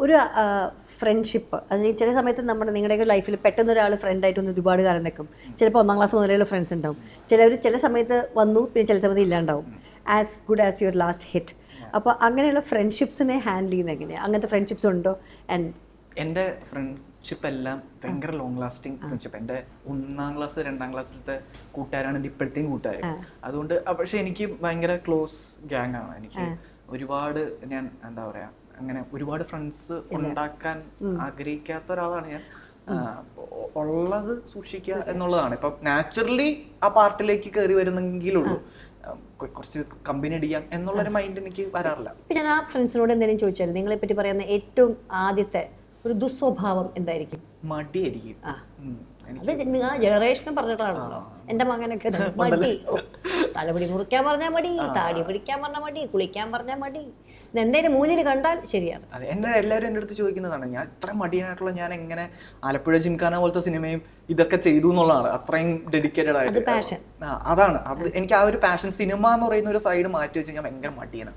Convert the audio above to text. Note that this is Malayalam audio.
ഒരു ഫ്രണ്ട്ഷിപ്പ് അത് ചില സമയത്ത് നിങ്ങളുടെയൊക്കെ ലൈഫിൽ പെട്ടെന്ന് ഒരാൾ ഫ്രണ്ടായിട്ട് ഒന്ന് ഒരുപാട് കാലം നിൽക്കും. ചിലപ്പോൾ 1ാം ക്ലാസ് മുതലുള്ള ഫ്രണ്ട്സ് ഉണ്ടാവും. ചില സമയത്ത് വന്നു, പിന്നെ ചില സമയത്ത് ഇല്ലാണ്ടാവും. As good as your last hit. അപ്പോൾ അങ്ങനെയുള്ള ഫ്രണ്ട്ഷിപ്സിനെ ഹാൻഡിൽ ചെയ്യുന്നത് എങ്ങനെയാണ്? അങ്ങനത്തെ ഫ്രണ്ട്ഷിപ്സ് ഉണ്ടോ? ആൻഡ് എൻ്റെ ഫ്രണ്ട്ഷിപ്പ് എല്ലാം ഭയങ്കര ലോങ് ലാസ്റ്റിംഗ് ഫ്രണ്ട്ഷിപ്പ്. എൻ്റെ 1ാം ക്ലാസ് 2ാം ക്ലാസ്സിലത്തെ കൂട്ടുകാരാണ് എൻ്റെ ഇപ്പോഴത്തെയും കൂട്ടുകാർ. അതുകൊണ്ട് പക്ഷെ എനിക്ക് ഭയങ്കര ക്ലോസ് ഗ്യാങ് ആണ്. എനിക്ക് ഒരുപാട് ഞാൻ എന്താ പറയാ അങ്ങനെ ഒരുപാട് ഫ്രണ്ട്സ് ഉണ്ടാക്കാൻ ആഗ്രഹിക്കാത്ത ഒരാളാണ് ഞാൻ. ഉള്ളത് സൂക്ഷിക്കുക എന്നുള്ളതാണ്. ഇപ്പം നാച്ചുറലി ആ പാർട്ടിലേക്ക് കയറി വരുന്നെങ്കിലുള്ളൂ കുറച്ച് കമ്പനി അടിക്കാം എന്നുള്ളൊരു മൈൻഡ് എനിക്ക് വരാറില്ല. ഇപ്പം ഞാൻ ആ ഫ്രണ്ട്സിനോട് എന്തെങ്കിലും ചോദിച്ചാൽ നിങ്ങളെ പറ്റി പറയുന്ന ഏറ്റവും ആദ്യത്തെ ഒരു ദുസ്വഭാവം എന്തായിരിക്കും? മടിയായിരിക്കും. അത് ആ ജനറേഷനും പറഞ്ഞിട്ടാണല്ലോ. എൻ്റെ മകനൊക്കെ മടി, തലമുടി മുറിക്കാൻ പറഞ്ഞാൽ മടി, താടി പിടിക്കാൻ പറഞ്ഞാൽ മടി, കുളിക്കാൻ പറഞ്ഞാൽ മടി, എന്തേലും മൂന്നിൽ കണ്ടാൽ ശരിയാണ്. അതെ, എന്നെ എല്ലാവരും എൻ്റെ അടുത്ത് ചോദിക്കുന്നതാണ് ഞാൻ ഇത്ര മടിയനായിട്ടുള്ള ഞാൻ എങ്ങനെ ആലപ്പുഴ ജിംഖാന പോലത്തെ സിനിമയും ഇതൊക്കെ ചെയ്തു എന്നുള്ളതാണ്. അത്രയും ഡെഡിക്കേറ്റഡ് ആയിട്ട്. പാഷൻ അതാണ് അത്. എനിക്ക് ആ ഒരു പാഷൻ, സിനിമ എന്ന് പറയുന്ന ഒരു സൈഡ് മാറ്റി വെച്ച് ഞാൻ ഭയങ്കര മടിയാണ്.